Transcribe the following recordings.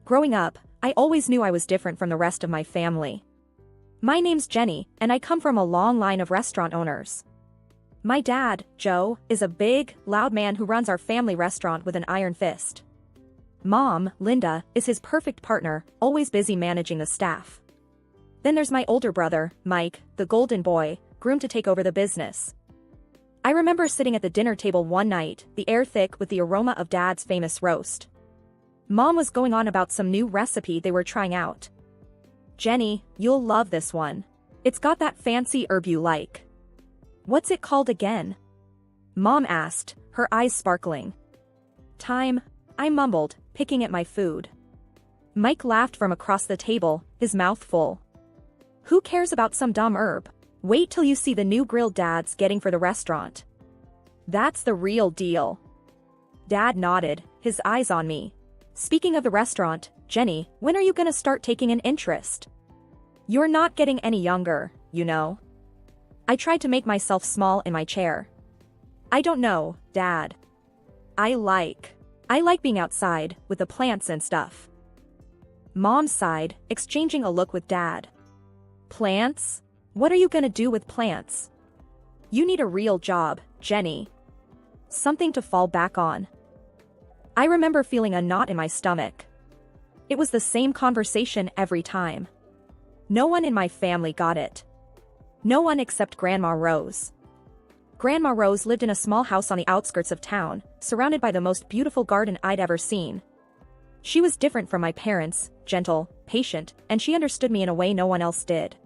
Growing up, I always knew I was different from the rest of my family. My name's Jenny, and I come from a long line of restaurant owners. My dad, Joe, is a big, loud man who runs our family restaurant with an iron fist. Mom, Linda, is his perfect partner, always busy managing the staff. Then there's my older brother, Mike, the golden boy, groomed to take over the business. I remember sitting at the dinner table one night, the air thick with the aroma of Dad's famous roast. Mom was going on about some new recipe they were trying out. "Jenny, you'll love this one. It's got that fancy herb you like." "What's it called again?" Mom asked, her eyes sparkling. "Thyme," I mumbled, picking at my food. Mike laughed from across the table, his mouth full. "Who cares about some dumb herb? Wait till you see the new grill Dad's getting for the restaurant. That's the real deal." Dad nodded, his eyes on me. "Speaking of the restaurant, Jenny, when are you gonna start taking an interest? You're not getting any younger, you know." I tried to make myself small in my chair. "I don't know, Dad. I like being outside, with the plants and stuff." Mom sighed, exchanging a look with Dad. "Plants? What are you gonna do with plants? You need a real job, Jenny. Something to fall back on." I remember feeling a knot in my stomach. It was the same conversation every time. No one in my family got it. No one except Grandma Rose. Grandma Rose lived in a small house on the outskirts of town, surrounded by the most beautiful garden I'd ever seen. She was different from my parents, gentle, patient, and she understood me in a way no one else did.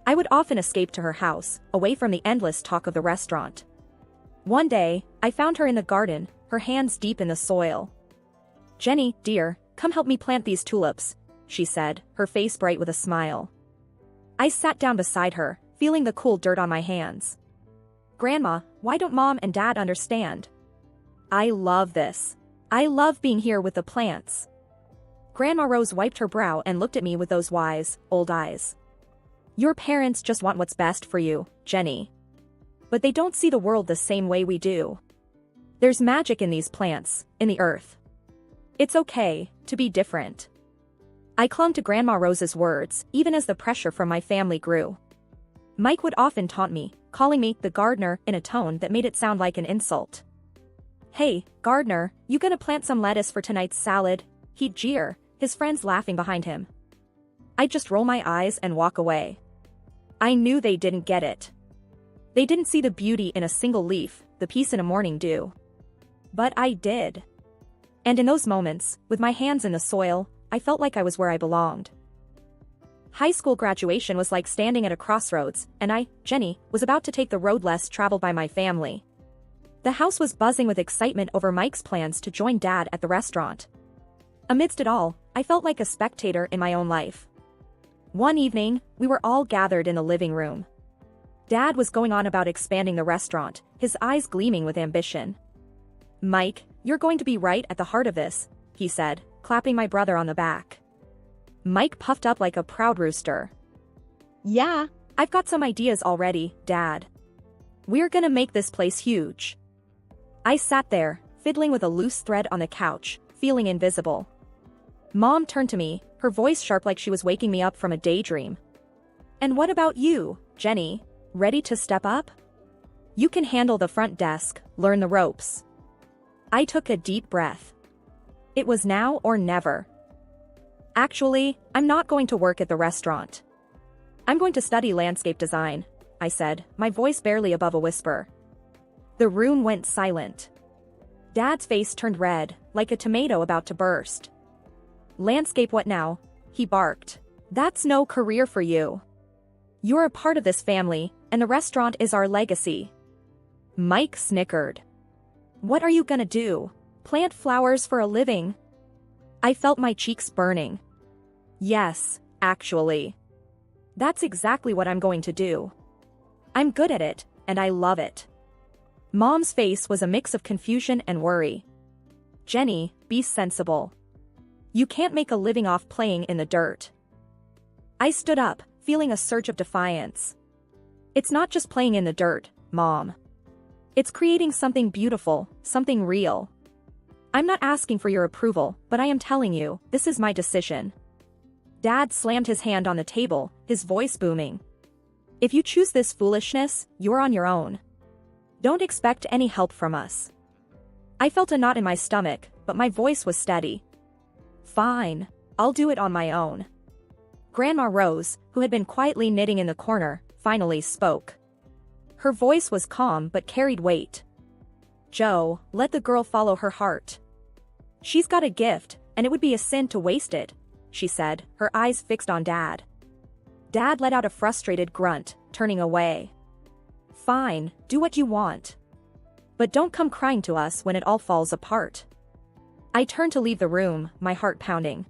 I would often escape to her house, away from the endless talk of the restaurant. One day, I found her in the garden, her hands deep in the soil. "Jenny, dear, come help me plant these tulips," she said, her face bright with a smile. I sat down beside her, feeling the cool dirt on my hands. "Grandma, why don't Mom and Dad understand? I love this. I love being here with the plants." Grandma Rose wiped her brow and looked at me with those wise, old eyes. "Your parents just want what's best for you, Jenny. But they don't see the world the same way we do. There's magic in these plants, in the earth. It's okay to be different." I clung to Grandma Rose's words, even as the pressure from my family grew. Mike would often taunt me, calling me the gardener in a tone that made it sound like an insult. "Hey, gardener, you gonna plant some lettuce for tonight's salad?" he'd jeer, his friends laughing behind him. I'd just roll my eyes and walk away. I knew they didn't get it. They didn't see the beauty in a single leaf, the peace in a morning dew. But I did. And in those moments, with my hands in the soil, I felt like I was where I belonged. High school graduation was like standing at a crossroads, and I, Jenny, was about to take the road less traveled by my family. The house was buzzing with excitement over Mike's plans to join Dad at the restaurant. Amidst it all, I felt like a spectator in my own life. One evening, we were all gathered in the living room. Dad was going on about expanding the restaurant, his eyes gleaming with ambition. "Mike, you're going to be right at the heart of this," he said, clapping my brother on the back. Mike puffed up like a proud rooster. "Yeah, I've got some ideas already, Dad. We're gonna make this place huge." I sat there, fiddling with a loose thread on the couch, feeling invisible. Mom turned to me, her voice sharp like she was waking me up from a daydream. "And what about you, Jenny? Ready to step up? You can handle the front desk, learn the ropes." I took a deep breath. It was now or never. "Actually, I'm not going to work at the restaurant. I'm going to study landscape design," I said, my voice barely above a whisper. The room went silent. Dad's face turned red, like a tomato about to burst. "Landscape what now?" he barked. "That's no career for you. You're a part of this family, and the restaurant is our legacy." Mike snickered. "What are you gonna do? Plant flowers for a living?" I felt my cheeks burning. "Yes, actually. That's exactly what I'm going to do. I'm good at it, and I love it." Mom's face was a mix of confusion and worry. "Jenny, be sensible. You can't make a living off playing in the dirt." I stood up, feeling a surge of defiance. "It's not just playing in the dirt, Mom. It's creating something beautiful, something real." I'm not asking for your approval, but I am telling you, this is my decision. Dad slammed his hand on the table, his voice booming. If you choose this foolishness, you're on your own. Don't expect any help from us. I felt a knot in my stomach, but my voice was steady. Fine. I'll do it on my own. Grandma Rose, who had been quietly knitting in the corner, finally spoke. Her voice was calm but carried weight. Joe, let the girl follow her heart. She's got a gift, and it would be a sin to waste it, she said, her eyes fixed on Dad. Dad let out a frustrated grunt, turning away. Fine, do what you want. But don't come crying to us when it all falls apart. I turned to leave the room, my heart pounding.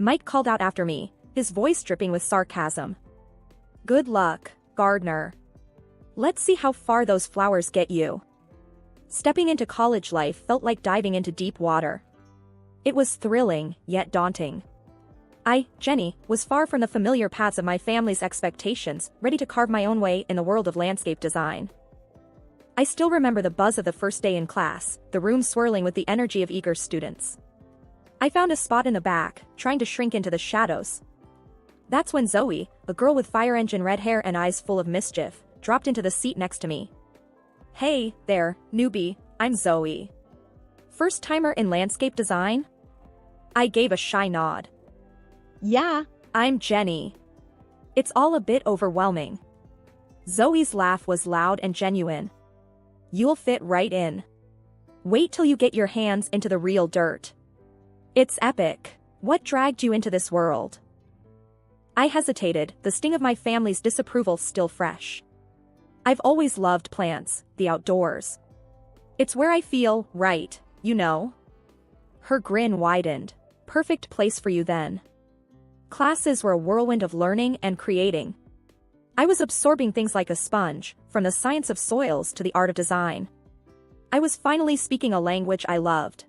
Mike called out after me, his voice dripping with sarcasm. Good luck, Gardner. Let's see how far those flowers get you. Stepping into college life felt like diving into deep water. It was thrilling, yet daunting. I, Jenny, was far from the familiar paths of my family's expectations, ready to carve my own way in the world of landscape design. I still remember the buzz of the first day in class, the room swirling with the energy of eager students. I found a spot in the back, trying to shrink into the shadows. That's when Zoe, a girl with fire engine red hair and eyes full of mischief, dropped into the seat next to me. Hey, there, newbie, I'm Zoe. First-timer in landscape design? I gave a shy nod. Yeah, I'm Jenny. It's all a bit overwhelming. Zoe's laugh was loud and genuine. You'll fit right in. Wait till you get your hands into the real dirt. It's epic. What dragged you into this world? I hesitated, the sting of my family's disapproval still fresh. I've always loved plants, the outdoors. It's where I feel right, you know. Her grin widened. Perfect place for you then. Classes were a whirlwind of learning and creating. I was absorbing things like a sponge, from the science of soils to the art of design. I was finally speaking a language I loved.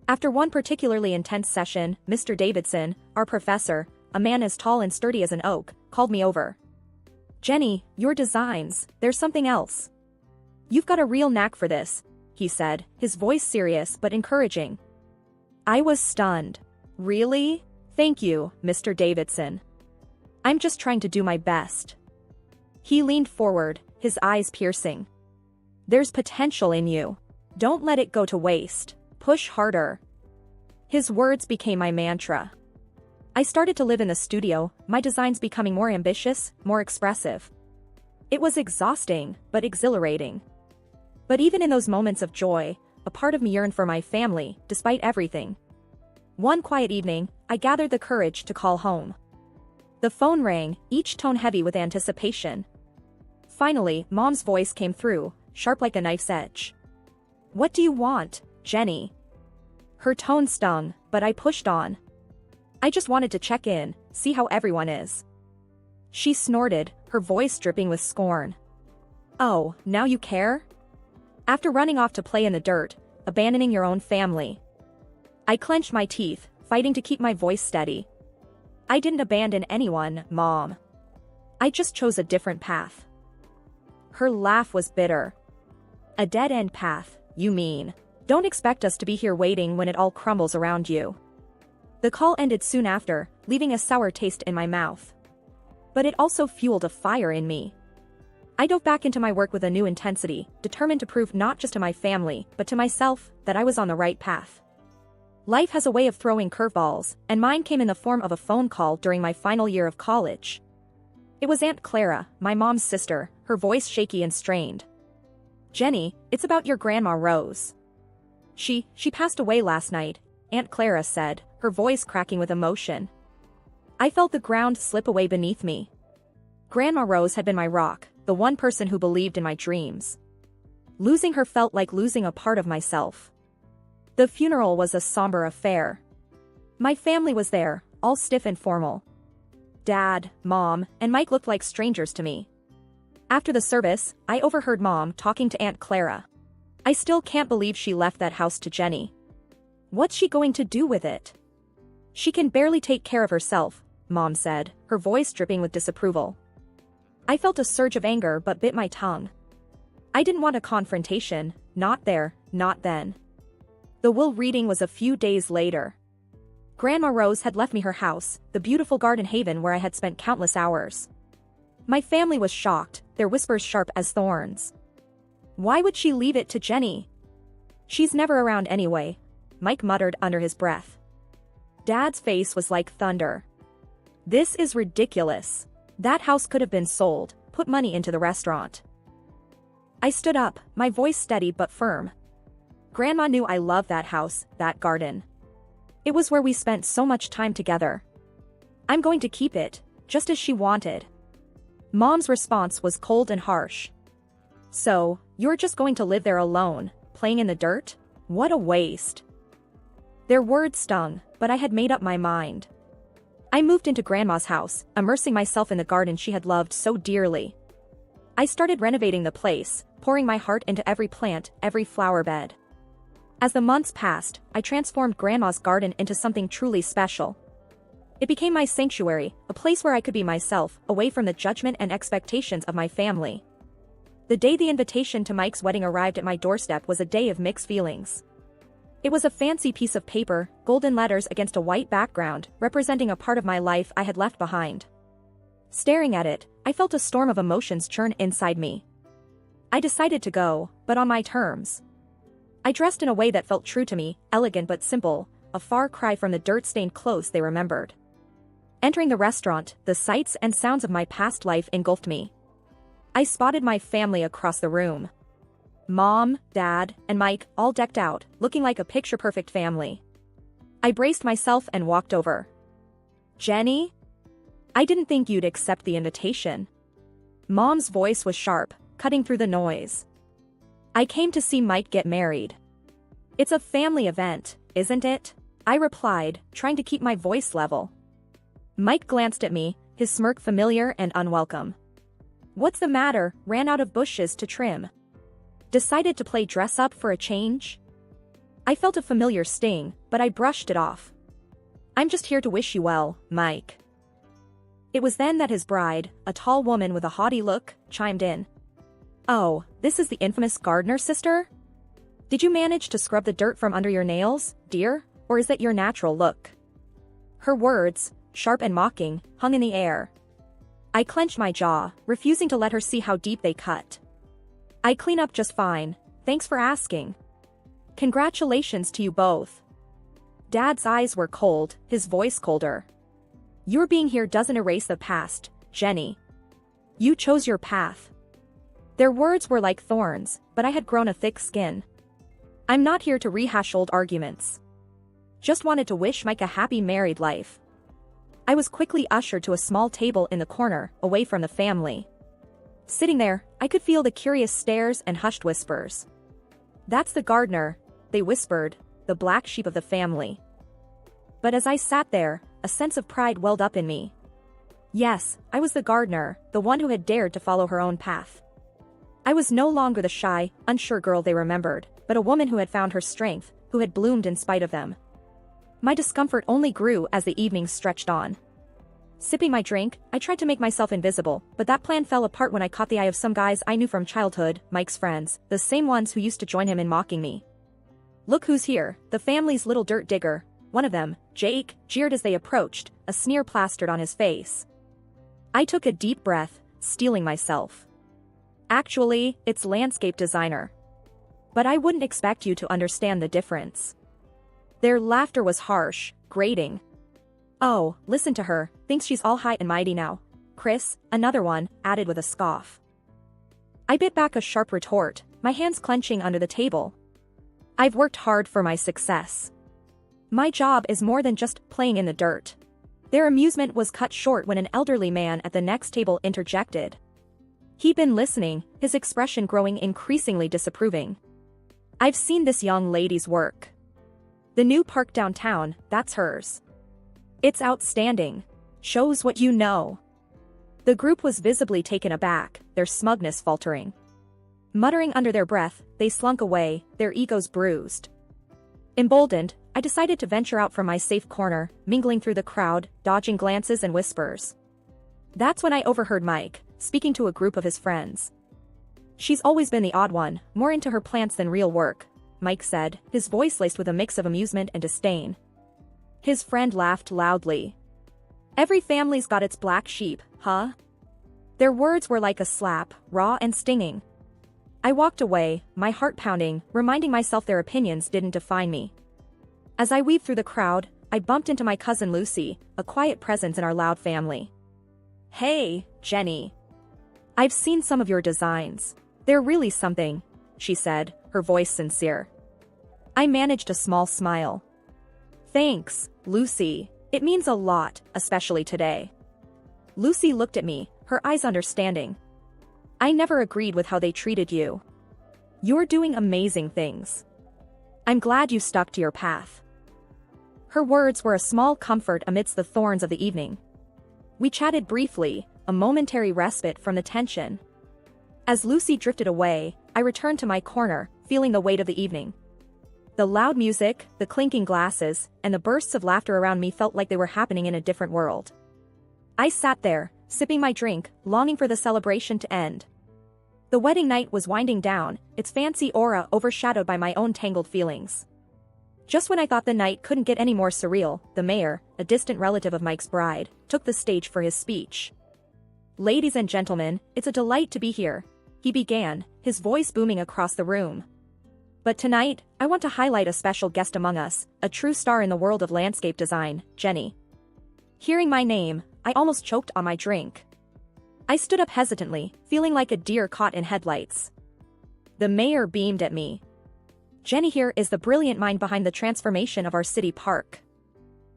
After one particularly intense session, Mr. Davidson, our professor, a man as tall and sturdy as an oak, called me over. Jenny, your designs, there's something else. You've got a real knack for this, he said, his voice serious but encouraging. I was stunned. Really? Thank you, Mr. Davidson. I'm just trying to do my best. He leaned forward, his eyes piercing. There's potential in you. Don't let it go to waste. Push harder. His words became my mantra. I started to live in the studio, my designs becoming more ambitious, more expressive. It was exhausting, but exhilarating. But even in those moments of joy, a part of me yearned for my family, despite everything. One quiet evening, I gathered the courage to call home. The phone rang, each tone heavy with anticipation. Finally, Mom's voice came through, sharp like a knife's edge. What do you want, Jenny? Her tone stung, but I pushed on. I just wanted to check in, see how everyone is. She snorted, her voice dripping with scorn. Oh, now you care? After running off to play in the dirt, abandoning your own family. I clenched my teeth, fighting to keep my voice steady. I didn't abandon anyone, Mom. I just chose a different path. Her laugh was bitter. A dead-end path, you mean? Don't expect us to be here waiting when it all crumbles around you. The call ended soon after, leaving a sour taste in my mouth. But it also fueled a fire in me. I dove back into my work with a new intensity, determined to prove not just to my family, but to myself, that I was on the right path. Life has a way of throwing curveballs, and mine came in the form of a phone call during my final year of college. It was Aunt Clara, my mom's sister, her voice shaky and strained. Jenny, it's about your Grandma Rose. She passed away last night, Aunt Clara said, her voice cracking with emotion. I felt the ground slip away beneath me. Grandma Rose had been my rock, the one person who believed in my dreams. Losing her felt like losing a part of myself. The funeral was a somber affair. My family was there, all stiff and formal. Dad, Mom, and Mike looked like strangers to me. After the service, I overheard Mom talking to Aunt Clara. I still can't believe she left that house to Jenny. What's she going to do with it? She can barely take care of herself, Mom said, her voice dripping with disapproval. I felt a surge of anger but bit my tongue. I didn't want a confrontation, not there, not then. The will reading was a few days later. Grandma Rose had left me her house, the beautiful garden haven where I had spent countless hours. My family was shocked, their whispers sharp as thorns. Why would she leave it to Jenny? She's never around anyway, Mike muttered under his breath. Dad's face was like thunder. This is ridiculous. That house could have been sold, put money into the restaurant. I stood up, my voice steady but firm. Grandma knew I loved that house, that garden. It was where we spent so much time together. I'm going to keep it, just as she wanted. Mom's response was cold and harsh. So, you're just going to live there alone, playing in the dirt? What a waste. Their words stung, but I had made up my mind. I moved into Grandma's house, immersing myself in the garden she had loved so dearly. I started renovating the place, pouring my heart into every plant, every flower bed. As the months passed, I transformed Grandma's garden into something truly special. It became my sanctuary, a place where I could be myself, away from the judgment and expectations of my family. The day the invitation to Mike's wedding arrived at my doorstep was a day of mixed feelings. It was a fancy piece of paper, golden letters against a white background, representing a part of my life I had left behind. Staring at it, I felt a storm of emotions churn inside me. I decided to go, but on my terms. I dressed in a way that felt true to me, elegant but simple, a far cry from the dirt-stained clothes they remembered. Entering the restaurant, the sights and sounds of my past life engulfed me. I spotted my family across the room. Mom, Dad, and Mike, all decked out, looking like a picture-perfect family. I braced myself and walked over. Jenny? I didn't think you'd accept the invitation. Mom's voice was sharp, cutting through the noise. I came to see Mike get married. It's a family event, isn't it? I replied, trying to keep my voice level. Mike glanced at me, his smirk familiar and unwelcome. What's the matter? Ran out of bushes to trim. Decided to play dress-up for a change? I felt a familiar sting, but I brushed it off. I'm just here to wish you well, Mike. It was then that his bride, a tall woman with a haughty look, chimed in. Oh, this is the infamous Gardner sister? Did you manage to scrub the dirt from under your nails, dear, or is that your natural look? Her words, sharp and mocking, hung in the air. I clenched my jaw, refusing to let her see how deep they cut. I clean up just fine, thanks for asking. Congratulations to you both. Dad's eyes were cold, his voice colder. Your being here doesn't erase the past, Jenny. You chose your path. Their words were like thorns, but I had grown a thick skin. I'm not here to rehash old arguments. Just wanted to wish Mike a happy married life. I was quickly ushered to a small table in the corner, away from the family. Sitting there, I could feel the curious stares and hushed whispers. That's the gardener, they whispered, the black sheep of the family. But as I sat there, a sense of pride welled up in me. Yes, I was the gardener, the one who had dared to follow her own path. I was no longer the shy, unsure girl they remembered, but a woman who had found her strength, who had bloomed in spite of them. My discomfort only grew as the evening stretched on. Sipping my drink, I tried to make myself invisible, but that plan fell apart when I caught the eye of some guys I knew from childhood, Mike's friends, the same ones who used to join him in mocking me. Look who's here, the family's little dirt digger. One of them, Jake, jeered as they approached, a sneer plastered on his face. I took a deep breath, steeling myself. Actually, it's landscape designer. But I wouldn't expect you to understand the difference. Their laughter was harsh, grating. Oh, listen to her, thinks she's all high and mighty now. Chris, another one, added with a scoff. I bit back a sharp retort, my hands clenching under the table. I've worked hard for my success. My job is more than just playing in the dirt. Their amusement was cut short when an elderly man at the next table interjected. He'd been listening, his expression growing increasingly disapproving. I've seen this young lady's work. The new park downtown, that's hers. It's outstanding. Shows what you know. The group was visibly taken aback, their smugness faltering. Muttering under their breath, they slunk away, their egos bruised. Emboldened, I decided to venture out from my safe corner, mingling through the crowd, dodging glances and whispers. That's when I overheard Mike, speaking to a group of his friends. She's always been the odd one, more into her plants than real work. Mike said, his voice laced with a mix of amusement and disdain. His friend laughed loudly. Every family's got its black sheep, huh? Their words were like a slap, raw and stinging. I walked away, my heart pounding, reminding myself their opinions didn't define me. As I weaved through the crowd, I bumped into my cousin Lucy, a quiet presence in our loud family. Hey, Jenny. I've seen some of your designs. They're really something, she said, her voice sincere. I managed a small smile. Thanks, Lucy. It means a lot, especially today. Lucy looked at me, her eyes understanding. I never agreed with how they treated you. You're doing amazing things. I'm glad you stuck to your path. Her words were a small comfort amidst the thorns of the evening. We chatted briefly, a momentary respite from the tension. As Lucy drifted away, I returned to my corner, feeling the weight of the evening. The loud music, the clinking glasses, and the bursts of laughter around me felt like they were happening in a different world. I sat there, sipping my drink, longing for the celebration to end. The wedding night was winding down, its fancy aura overshadowed by my own tangled feelings. Just when I thought the night couldn't get any more surreal, the mayor, a distant relative of Mike's bride, took the stage for his speech. Ladies and gentlemen, it's a delight to be here, he began, his voice booming across the room. But tonight, I want to highlight a special guest among us, a true star in the world of landscape design, Jenny. Hearing my name, I almost choked on my drink. I stood up hesitantly, feeling like a deer caught in headlights. The mayor beamed at me. Jenny here is the brilliant mind behind the transformation of our city park.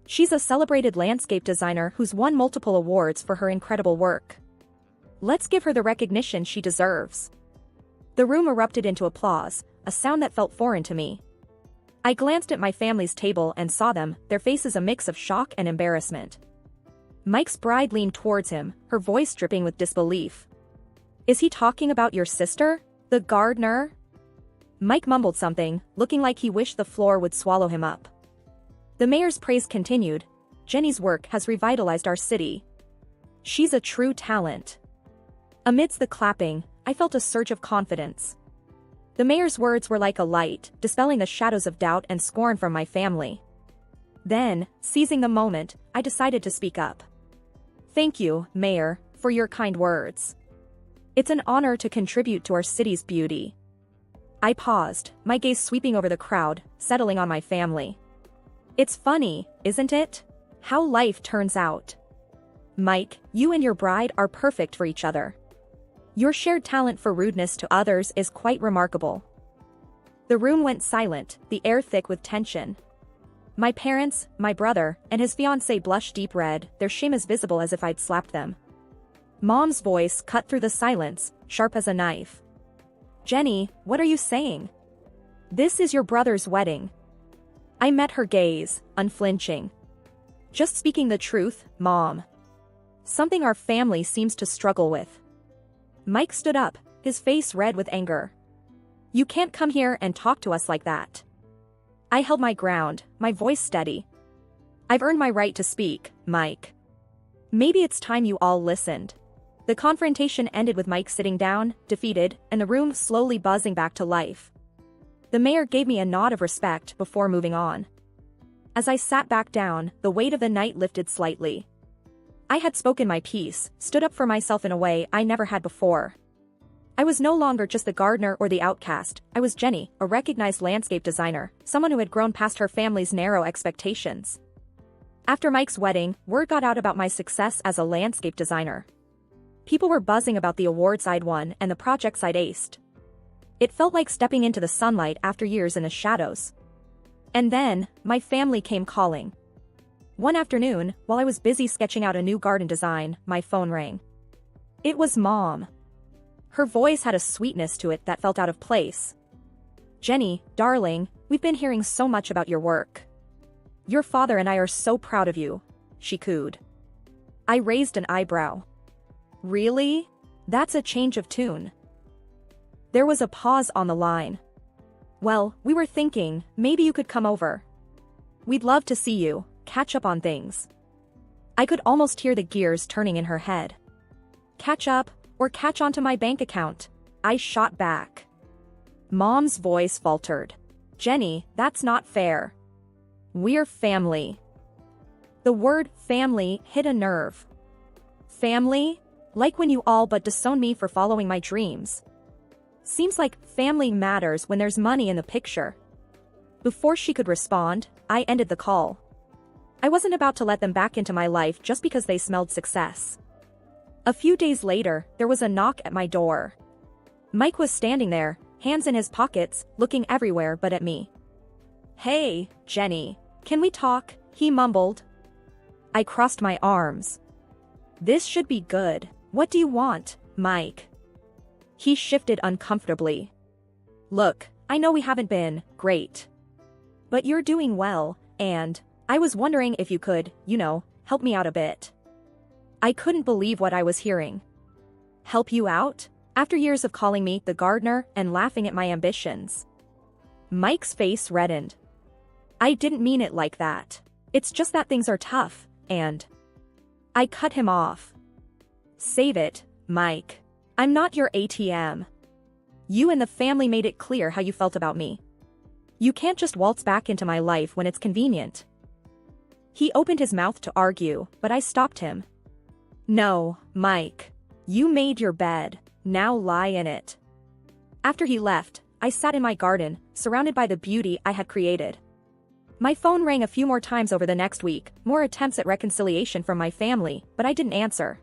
She's a celebrated landscape designer who's won multiple awards for her incredible work. Let's give her the recognition she deserves. The room erupted into applause, a sound that felt foreign to me. I glanced at my family's table and saw them, their faces a mix of shock and embarrassment. Mike's bride leaned towards him, her voice dripping with disbelief. Is he talking about your sister, the gardener? Mike mumbled something, looking like he wished the floor would swallow him up. The mayor's praise continued. Jenny's work has revitalized our city. She's a true talent. Amidst the clapping, I felt a surge of confidence. The mayor's words were like a light, dispelling the shadows of doubt and scorn from my family. Then, seizing the moment, I decided to speak up. Thank you, Mayor, for your kind words. It's an honor to contribute to our city's beauty. I paused, my gaze sweeping over the crowd, settling on my family. It's funny, isn't it? How life turns out. Mike, you and your bride are perfect for each other. Your shared talent for rudeness to others is quite remarkable. The room went silent, the air thick with tension. My parents, my brother, and his fiancée blushed deep red, their shame as visible as if I'd slapped them. Mom's voice cut through the silence, sharp as a knife. Jenny, what are you saying? This is your brother's wedding. I met her gaze, unflinching. Just speaking the truth, Mom. Something our family seems to struggle with. Mike stood up, his face red with anger. You can't come here and talk to us like that. I held my ground, my voice steady. I've earned my right to speak, Mike. Maybe it's time you all listened. The confrontation ended with Mike sitting down, defeated, and the room slowly buzzing back to life. The mayor gave me a nod of respect before moving on. As I sat back down, the weight of the night lifted slightly. I had spoken my piece, stood up for myself in a way I never had before. I was no longer just the gardener or the outcast, I was Jenny, a recognized landscape designer, someone who had grown past her family's narrow expectations. After Mike's wedding, word got out about my success as a landscape designer. People were buzzing about the awards I'd won and the projects I'd aced. It felt like stepping into the sunlight after years in the shadows. And then, my family came calling. One afternoon, while I was busy sketching out a new garden design, my phone rang. It was Mom. Her voice had a sweetness to it that felt out of place. Jenny, darling, we've been hearing so much about your work. Your father and I are so proud of you, she cooed. I raised an eyebrow. Really? That's a change of tune. There was a pause on the line. Well, we were thinking, maybe you could come over. We'd love to see you, catch up on things. I could almost hear the gears turning in her head. Catch up, or catch onto my bank account, I shot back. Mom's voice faltered. Jenny, that's not fair. We're family. The word family hit a nerve. Family? Like when you all but disown me for following my dreams. Seems like family matters when there's money in the picture. Before she could respond, I ended the call. I wasn't about to let them back into my life just because they smelled success. A few days later, there was a knock at my door. Mike was standing there, hands in his pockets, looking everywhere but at me. "Hey, Jenny, can we talk?" he mumbled. I crossed my arms. "This should be good. What do you want, Mike?" He shifted uncomfortably. "Look, I know we haven't been great. But you're doing well, and I was wondering if you could, help me out a bit." I couldn't believe what I was hearing. Help you out? After years of calling me the gardener and laughing at my ambitions. Mike's face reddened. "I didn't mean it like that. It's just that things are tough, and..." I cut him off. "Save it, Mike. I'm not your ATM. You and the family made it clear how you felt about me. You can't just waltz back into my life when it's convenient." He opened his mouth to argue, but I stopped him. "No, Mike. You made your bed. Now lie in it." After he left, I sat in my garden, surrounded by the beauty I had created. My phone rang a few more times over the next week, more attempts at reconciliation from my family, but I didn't answer.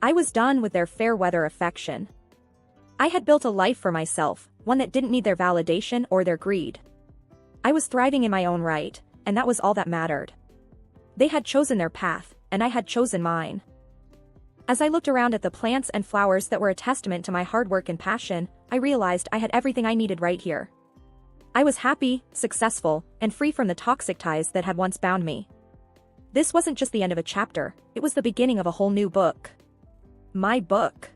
I was done with their fair-weather affection. I had built a life for myself, one that didn't need their validation or their greed. I was thriving in my own right, and that was all that mattered. They had chosen their path, and I had chosen mine. As I looked around at the plants and flowers that were a testament to my hard work and passion, I realized I had everything I needed right here. I was happy, successful, and free from the toxic ties that had once bound me. This wasn't just the end of a chapter, it was the beginning of a whole new book. My book.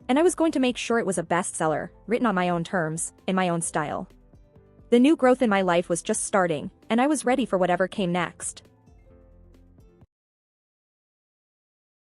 And I was going to make sure it was a bestseller, written on my own terms, in my own style. The new growth in my life was just starting, and I was ready for whatever came next.